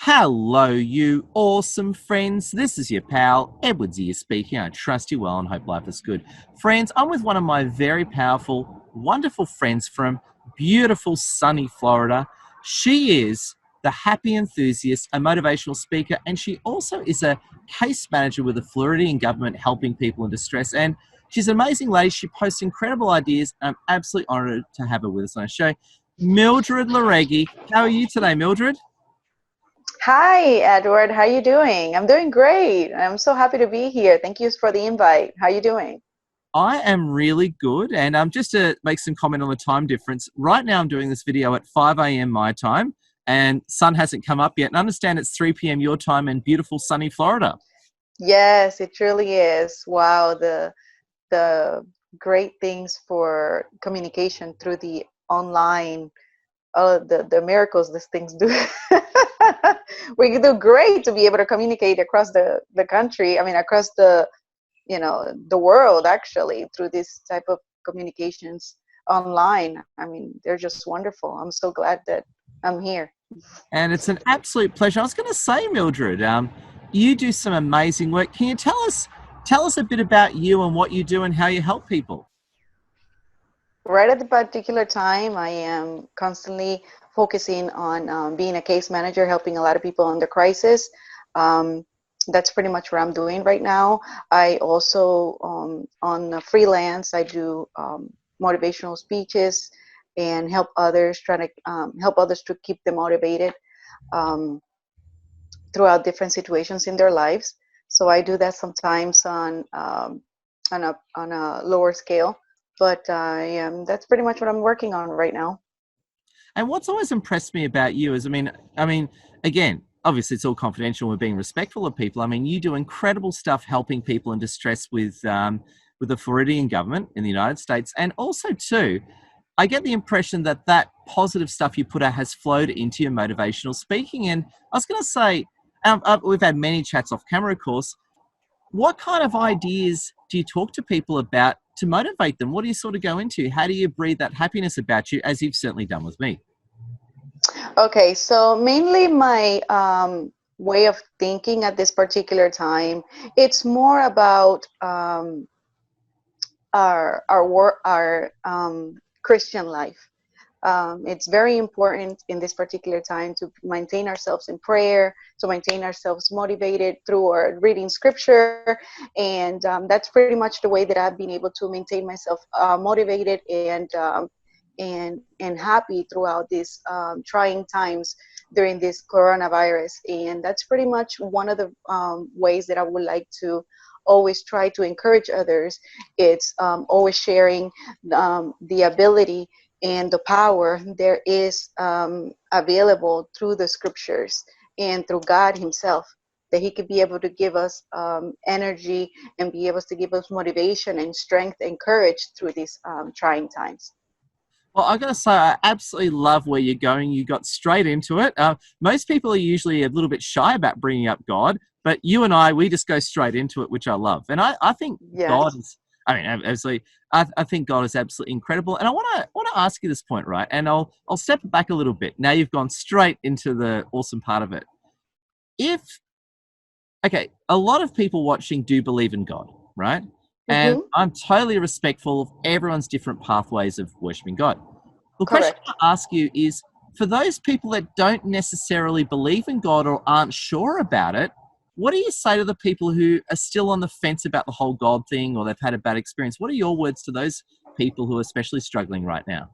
Hello, you awesome friends. This is your pal, Edward's here speaking. I trust you well and hope life is good. Friends, I'm with one of my very powerful, wonderful friends from beautiful, sunny Florida. She is the happy enthusiast, a motivational speaker, and she also is a case manager with the Floridian government helping people in distress. And she's an amazing lady. She posts incredible ideas. I'm absolutely honored to have her with us on our show. Mildred Larregui. How are you today, Mildred? Hi, Edward. How you doing? I'm doing great. I'm so happy to be here. Thank you for the invite. How you doing? I am really good. And just to make some comment on the time difference, right now I'm doing this video at 5 a.m. my time, and sun hasn't come up yet. And I understand it's 3 p.m. your time in beautiful sunny Florida. Yes, it truly is. Wow, the great things for communication through the online, the miracles these things do. We do great to be able to communicate across the country. I mean, across the world actually through this type of communications online. I mean, they're just wonderful. I'm so glad that I'm here. And it's an absolute pleasure. I was going to say, Mildred, you do some amazing work. Can you tell us a bit about you and what you do and how you help people? Right at the particular time, I am constantly focusing on being a case manager, helping a lot of people under crisis. Um, that's pretty much what I'm doing right now. I also, on a freelance, I do motivational speeches and help others, try to help others to keep them motivated um, throughout different situations in their lives. So I do that sometimes on a lower scale, but that's pretty much what I'm working on right now. And what's always impressed me about you is, again, obviously it's all confidential. We're being respectful of people. I mean, you do incredible stuff helping people in distress with the Floridian government in the United States, and also too, I get the impression that that positive stuff you put out has flowed into your motivational speaking. And I was going to say, we've had many chats off camera, of course. What kind of ideas do you talk to people about to motivate them? What do you sort of go into? How do you breathe that happiness about you, as you've certainly done with me? Okay, so mainly my way of thinking at this particular time, it's more about our Christian life. It's very important in this particular time to maintain ourselves in prayer, to maintain ourselves motivated through our reading scripture, and that's pretty much the way that I've been able to maintain myself motivated and happy throughout these trying times during this coronavirus. And that's pretty much one of the ways that I would like to always try to encourage others. It's always sharing the ability and the power there is available through the scriptures and through God Himself, that He could be able to give us energy and be able to give us motivation and strength and courage through these trying times. Well, I got to say, I absolutely love where you're going. You got straight into it. Most people are usually a little bit shy about bringing up God, but you and I, we just go straight into it, which I love. And I think God Yes. is, absolutely, I think God is absolutely incredible. And I want to ask you this point, right? And I'll step back a little bit. Now you've gone straight into the awesome part of it. If Okay, a lot of people watching do believe in God, right? And Hmm. I'm totally respectful of everyone's different pathways of worshiping God. The question Correct. I ask you is, for those people that don't necessarily believe in God or aren't sure about it, what do you say to the people who are still on the fence about the whole God thing, or they've had a bad experience? What are your words to those people who are especially struggling right now?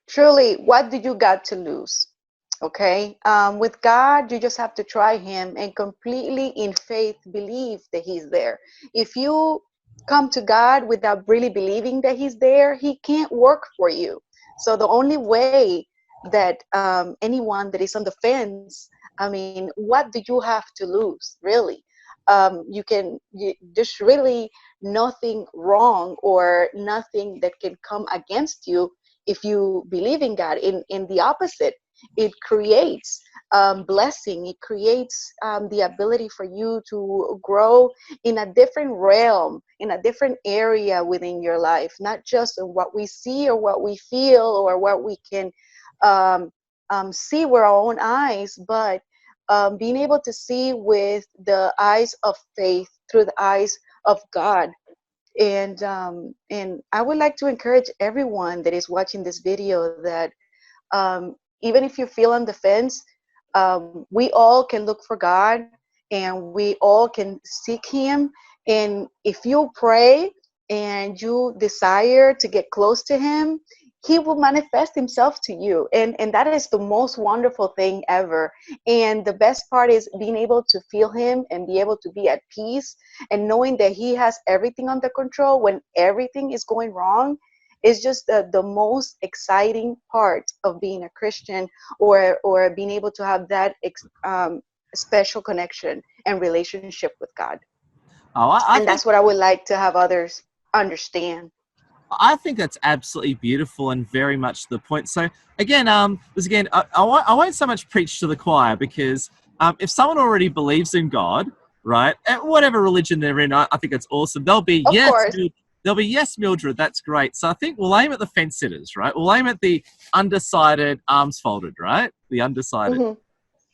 Truly, what do you got to lose? Okay. With God, you just have to try Him and completely in faith believe that He's there. If you come to God without really believing that He's there, He can't work for you. So the only way that anyone that is on the fence, I mean, what do you have to lose, really? There's really nothing wrong or nothing that can come against you if you believe in God. In the opposite, it creates blessing. It creates the ability for you to grow in a different realm, in a different area within your life, not just in what we see or what we feel or what we can um, see with our own eyes, but being able to see with the eyes of faith, through the eyes of God. And I would like to encourage everyone that is watching this video that, even if you feel on the fence, we all can look for God, and we all can seek Him. And if you pray and you desire to get close to Him, He will manifest Himself to you. And that is the most wonderful thing ever. And the best part is being able to feel Him and be able to be at peace, and knowing that He has everything under control when everything is going wrong. Is just the most exciting part of being a Christian, or being able to have that special connection and relationship with God. Oh, I And think that's what I would like to have others understand. I think that's absolutely beautiful and very much the point. So again, I won't so much preach to the choir, because if someone already believes in God, right, at whatever religion they're in, I think it's awesome. Of course. They'll be yes, Mildred, that's great. So I think we'll aim at the fence sitters, right? We'll aim at the undecided, arms folded, right? The undecided. Hmm.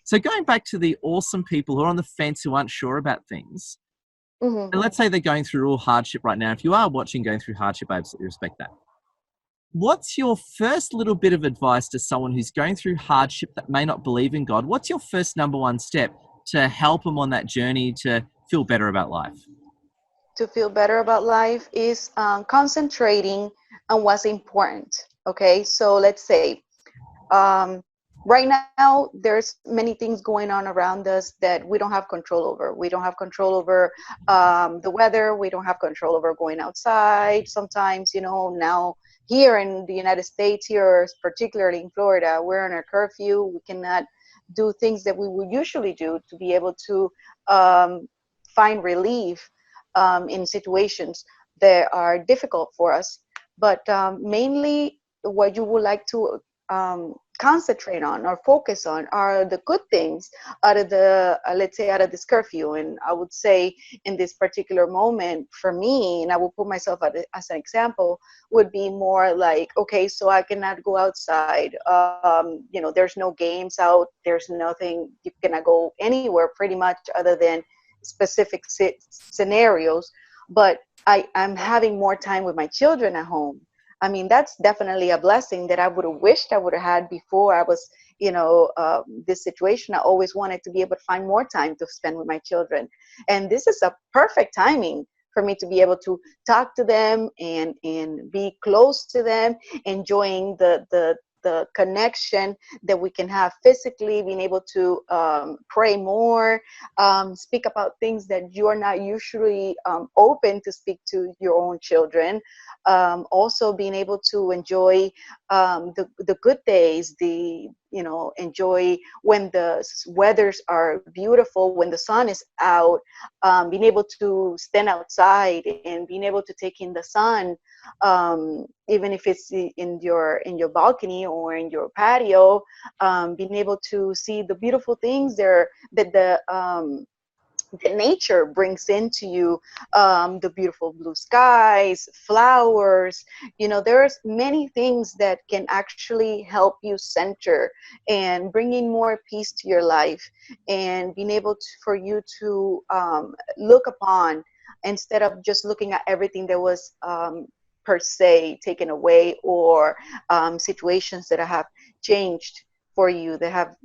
So going back to the awesome people who are on the fence, who aren't sure about things, Hmm. and let's say they're going through real hardship right now. If you are watching going through hardship, I absolutely respect that. What's your first little bit of advice to someone who's going through hardship that may not believe in God? What's your first number one step to help them on that journey to feel better about life? To feel better about life is concentrating on what's important. Okay, so let's say, um, right now there's many things going on around us that we don't have control over. We don't have control over the weather. We don't have control over going outside. Sometimes, now here in the United States, here particularly in Florida, we're on a curfew. We cannot do things that we would usually do to be able to um, find relief in situations that are difficult for us. But mainly, what you would like to concentrate on or focus on are the good things out of the, let's say, out of this curfew. And I would say, in this particular moment for me, and I will put myself as an example, would be more like, okay, so I cannot go outside. There's no games out. There's nothing. You cannot go anywhere pretty much other than specific scenarios. But I'm having more time with my children at home. I mean, that's definitely a blessing that I would have wished I would have had before I was, this situation. I always wanted to be able to find more time to spend with my children. And this is a perfect timing for me to be able to talk to them and be close to them, enjoying the connection that we can have physically, being able to pray more, speak about things that you are not usually open to speak to your own children. Also being able to enjoy the good days, enjoy when the weathers are beautiful, when the sun is out, being able to stand outside and being able to take in the sun, even if it's in your balcony or in your patio, being able to see the beautiful things there that the nature brings into you, the beautiful blue skies, flowers. There's many things that can actually help you center and bringing more peace to your life, and being able for you to look upon, instead of just looking at everything that was per se taken away, or situations that have changed for you, that have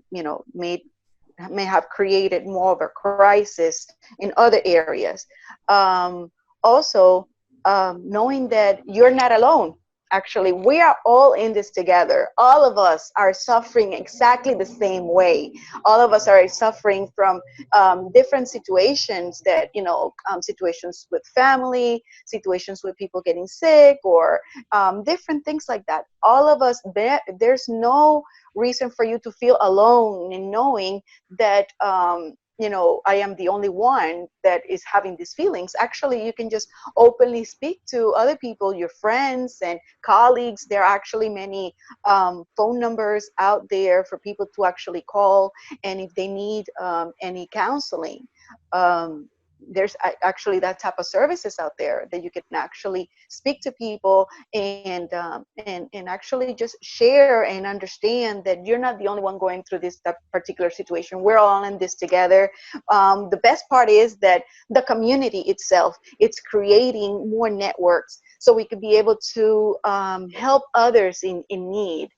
may have created more of a crisis in other areas. Um, Also, knowing that you're not alone. Actually, we are all in this together. All of us are suffering exactly the same way. All of us are suffering from different situations, that, situations with family, situations with people getting sick, or different things like that. All of us, there's no reason for you to feel alone in knowing that I am the only one that is having these feelings. Actually, you can just openly speak to other people, your friends and colleagues. There are actually many phone numbers out there for people to actually call, and if they need any counseling. there's actually that type of services out there that you can actually speak to people and actually just share and understand that you're not the only one going through this that particular situation. We're all in this together. The best part is that the community itself, it's creating more networks so we could be able to help others in need.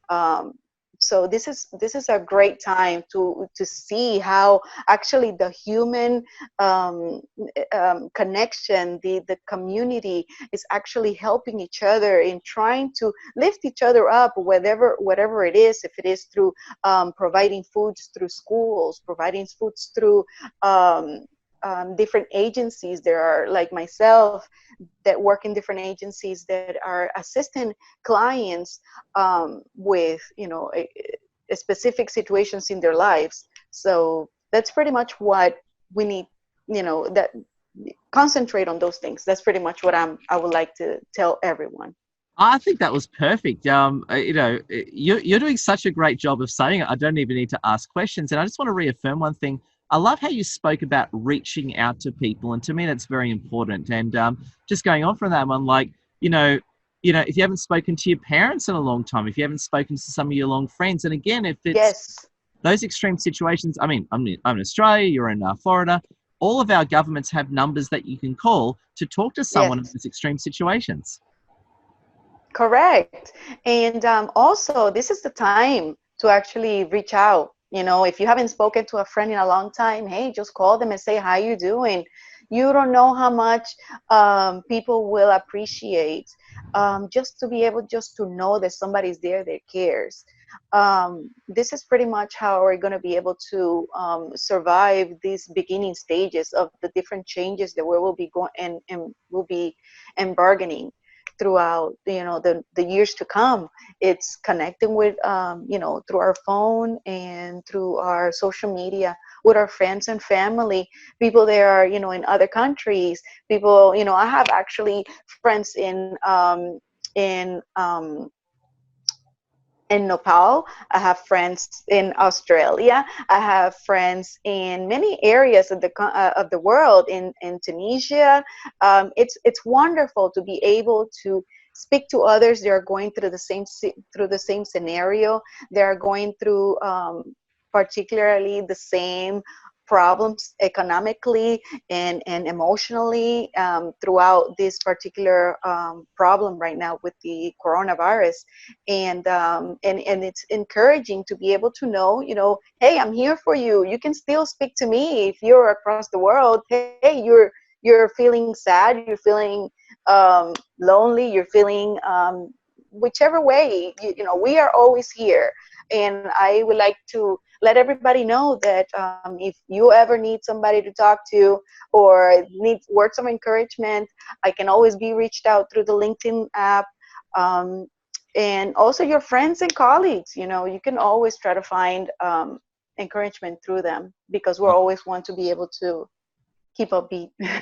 Um, so this is a great time to see how actually the human connection, the community is actually helping each other in trying to lift each other up, whatever it is. If it is through providing foods through schools, providing foods through different agencies. There are, like myself, that work in different agencies that are assisting clients with specific situations in their lives. So that's pretty much what we need, that concentrate on those things. That's pretty much what I would like to tell everyone. I think that was perfect. You're doing such a great job of saying it. I don't even need to ask questions. And I just want to reaffirm one thing. I love how you spoke about reaching out to people, and to me, that's very important. And just going on from that one, like, if you haven't spoken to your parents in a long time, if you haven't spoken to some of your long friends, and again, if it's Yes. those extreme situations, I mean, I'm in Australia, you're in Florida. All of our governments have numbers that you can call to talk to someone in Yes. those extreme situations. Correct. And also, this is the time to actually reach out. If you haven't spoken to a friend in a long time, hey, just call them and say, how you doing? You don't know how much people will appreciate just to be able just to know that somebody's there that cares. This is pretty much how we're going to be able to survive these beginning stages of the different changes that we will be going and will be embargoing throughout the years to come. It's connecting with through our phone and through our social media with our friends and family, people that are in other countries, people. I have actually friends in Nepal. I have friends in Australia. I have friends in many areas of the world, in Tunisia. It's wonderful to be able to speak to others. They are going through the same scenario. They are going through particularly the same problems economically and emotionally throughout this particular problem right now with the coronavirus. And it's encouraging to be able to know, hey, I'm here for you. You can still speak to me if you're across the world. Hey, you're feeling sad, you're feeling lonely, you're feeling whichever way, we are always here. And I would like to let everybody know that if you ever need somebody to talk to or need words of encouragement, I can always be reached out through the LinkedIn app. And also your friends and colleagues, you can always try to find encouragement through them, because we're always want to be able to keep upbeat I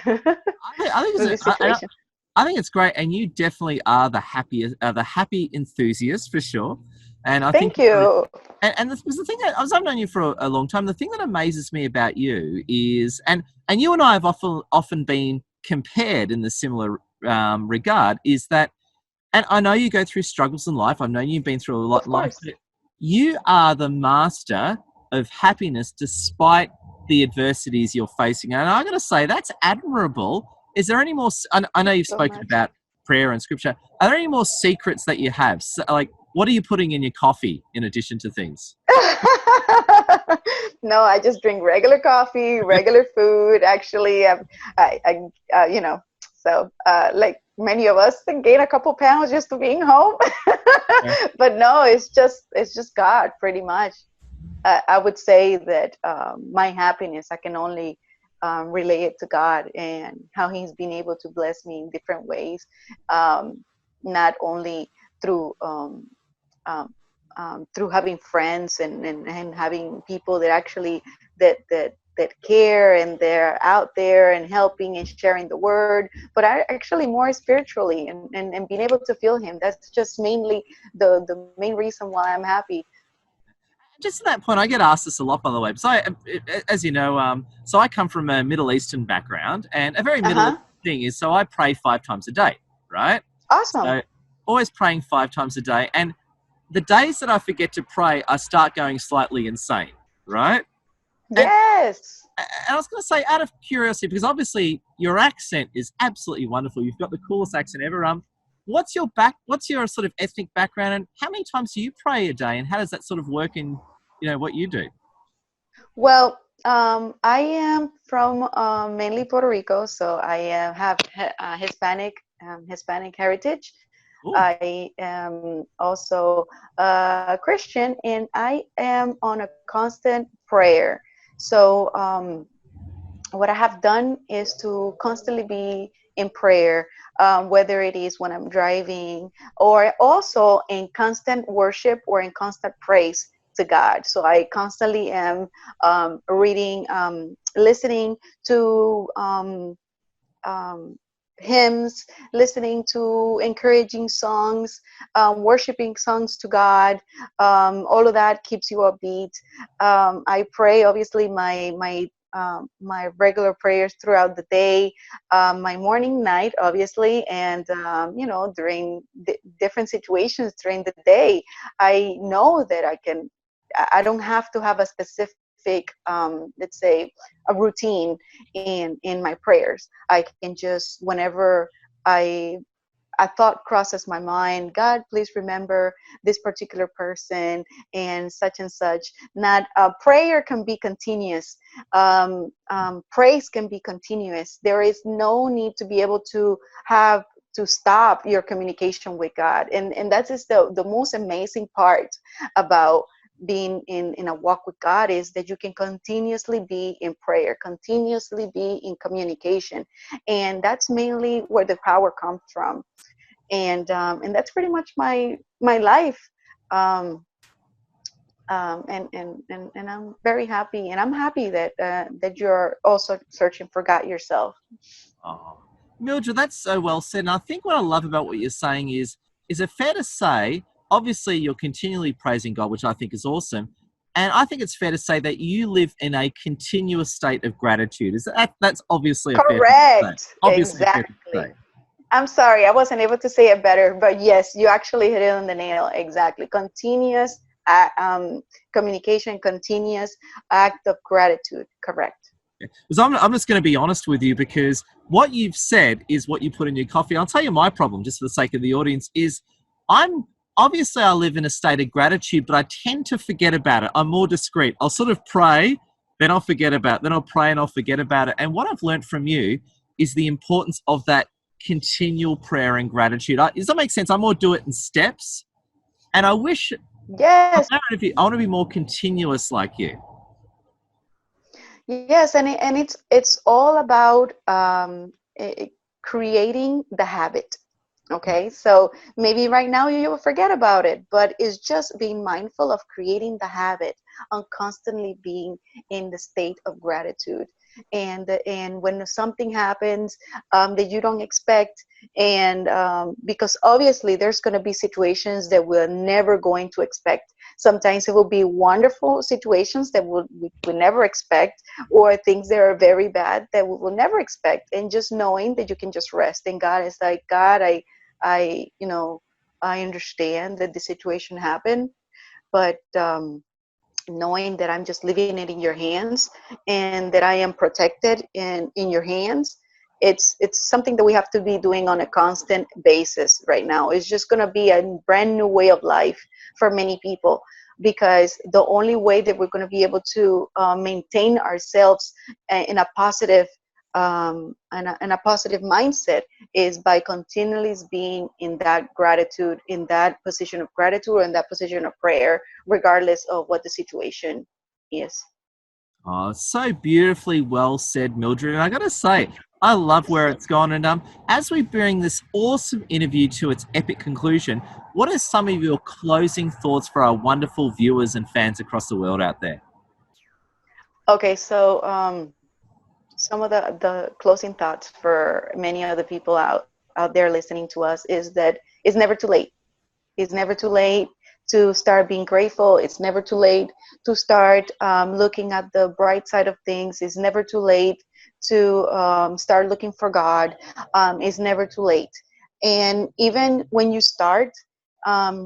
think through this situation. I think it's great, and you definitely are the happy enthusiast for sure. And I think Thank you. and the thing that I've known you for a long time. The thing that amazes me about you is, and you and I have often been compared in the similar regard, is that, and I know you go through struggles in life. I've known you've been through a lot Of in life, course. but you are the master of happiness despite the adversities you're facing. And I'm going to say that's admirable. Is there any more? I know you've So spoken much. about prayer and scripture. Are there any more secrets that you have? So, like, what are you putting in your coffee in addition to things? No, I just drink regular coffee, regular food. Actually, so like many of us, gain a couple pounds just to being home. Yeah. But no, it's just God, pretty much. I would say that my happiness, I can only relay it to God and how He's been able to bless me in different ways, not only through through having friends and having people that actually that care and they're out there and helping and sharing the word, but I actually more spiritually and being able to feel Him. That's just mainly the main reason why I'm happy. just to that point, I get asked this a lot, by the way. So, as you know, so I come from a Middle Eastern background, and a very Middle Uh-huh. Eastern thing is, so I pray 5 times a day, right? Awesome. So, always praying 5 times a day, and the days that I forget to pray, I start going slightly insane, right? And Yes. I was going to say, out of curiosity, because obviously your accent is absolutely wonderful. You've got the coolest accent ever. What's your sort of ethnic background, and how many times do you pray a day, and how does that sort of work in, what you do? Well, I am from mainly Puerto Rico, so I have Hispanic heritage. Oh, I am also a Christian, and I am on a constant prayer. So what I have done is to constantly be in prayer, whether it is when I'm driving or also in constant worship or in constant praise to God. So I constantly am reading, listening to um, hymns, listening to encouraging songs, worshiping songs to God. All of that keeps you upbeat. I pray, obviously, my regular prayers throughout the day, my morning, night, obviously, and during different situations during the day. I know that I don't have to have a specific, let's say, a routine in my prayers. I can just, whenever I a thought crosses my mind, God, please remember this particular person and such. Not prayer can be continuous. Praise can be continuous. There is no need to be able to have to stop your communication with God, and that is the most amazing part about being in a walk with God, is that you can continuously be in prayer, continuously be in communication, and that's mainly where the power comes from. And that's pretty much my life. um, and I'm very happy, and I'm happy that you're also searching for God yourself. oh. Mildred, that's so well said. And I think what I love about what you're saying is it fair to say, obviously you're continually praising God, which I think is awesome. And I think it's fair to say that you live in a continuous state of gratitude. That's obviously a fair thing to say. Correct, Obviously a fair thing to exactly. say. I'm sorry, I wasn't able to say it better, but yes, you actually hit it on the nail. Exactly, continuous communication, continuous act of gratitude. Correct. Because I'm just going to be honest with you, because what you've said is what you put in your coffee. I'll tell you my problem, just for the sake of the audience, is I'm obviously I live in a state of gratitude, but I tend to forget about it. I'm more discreet. I'll sort of pray, then I'll forget about it. Then I'll pray and I'll forget about it. And what I've learned from you is the importance of that continual prayer and gratitude. Does that make sense? I more do it in steps. And I wish, Yes, I want to be more continuous like you. yes, and it's all about creating the habit. Okay, so maybe right now you will forget about it, but it's just being mindful of creating the habit on constantly being in the state of gratitude. And when something happens that you don't expect, and because obviously there's going to be situations that we're never going to expect. Sometimes it will be wonderful situations that we never expect, or things that are very bad that we will never expect. And just knowing that you can just rest in God is like, God, I understand that the situation happened, but knowing that I'm just leaving it in your hands and that I am protected in your hands. It's something that we have to be doing on a constant basis right now. It's just going to be a brand new way of life for many people, because the only way that we're going to be able to maintain ourselves in a positive and a positive mindset is by continually being in that gratitude, in that position of gratitude, or in that position of prayer, regardless of what the situation is. Oh, so beautifully well said, Mildred. And I got to say, I love where it's gone. And as we bring this awesome interview to its epic conclusion, what are some of your closing thoughts for our wonderful viewers and fans across the world out there? Okay, so some of the closing thoughts for many of the people out there listening to us is that it's never too late. It's never too late to start being grateful. It's never too late to start looking at the bright side of things. It's never too late to start looking for God. It's never too late. And even when you start,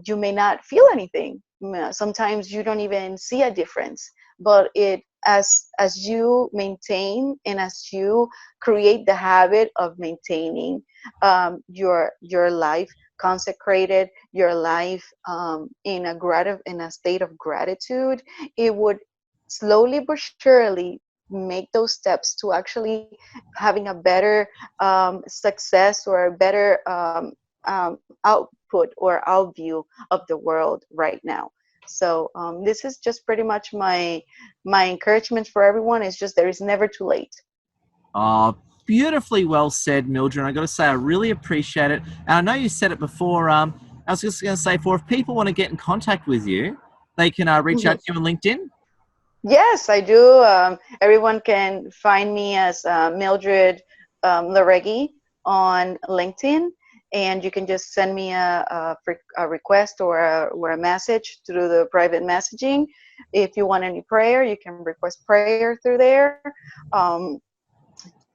you may not feel anything. Sometimes you don't even see a difference, but it as you maintain and as you create the habit of maintaining your life consecrated, your life in a state of gratitude, it would slowly but surely make those steps to actually having a better success or a better output or outview of the world right now. So this is just pretty much my encouragement for everyone. Is just there is never too late. Oh, beautifully well said, Mildred. I got to say, I really appreciate it. And I know you said it before. I was just going to say, for if people want to get in contact with you, they can reach Mhm. out to you on LinkedIn. Yes, I do. Everyone can find me as Mildred Larregui on LinkedIn, and you can just send me a request or a message through the private messaging. If you want any prayer, you can request prayer through there. Um,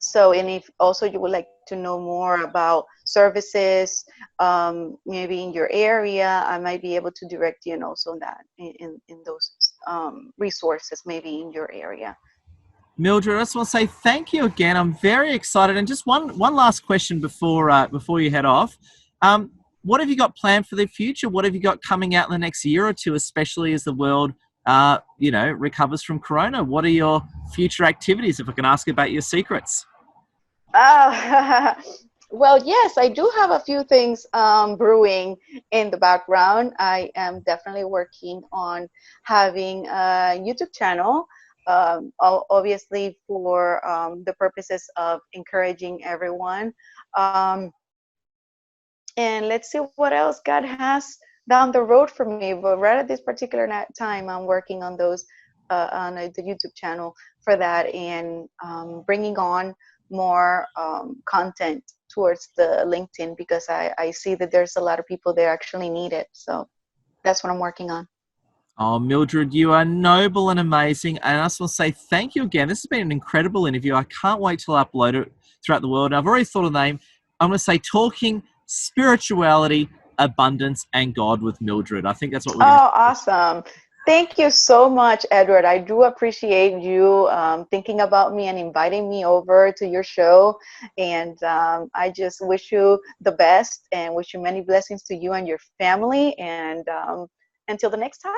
so, and if also you would like to know more about services, maybe in your area, I might be able to direct you and also that in those resources, maybe in your area. Mildred, I just want to say thank you again. I'm very excited. And just one last question before you head off. What have you got planned for the future? What have you got coming out in the next year or two, especially as the world, recovers from Corona? What are your future activities? If I can ask about your secrets. Uh, well, yes, I do have a few things brewing in the background. I am definitely working on having a YouTube channel, obviously for the purposes of encouraging everyone. Um, and let's see what else God has down the road for me. But right at this particular time, I'm working on those on the YouTube channel for that and bringing on more content towards the LinkedIn because I see that there's a lot of people there actually need it. So that's what I'm working on. Oh, Mildred, you are noble and amazing. And I just want to say thank you again. This has been an incredible interview. I can't wait till I upload it throughout the world. I've already thought of the name. I'm going to say Talking Spirituality, Abundance, and God with Mildred. I think that's what we're going to. Oh, awesome. Thank you so much, Edward. I do appreciate you thinking about me and inviting me over to your show. And I just wish you the best and wish you many blessings to you and your family. And until the next time.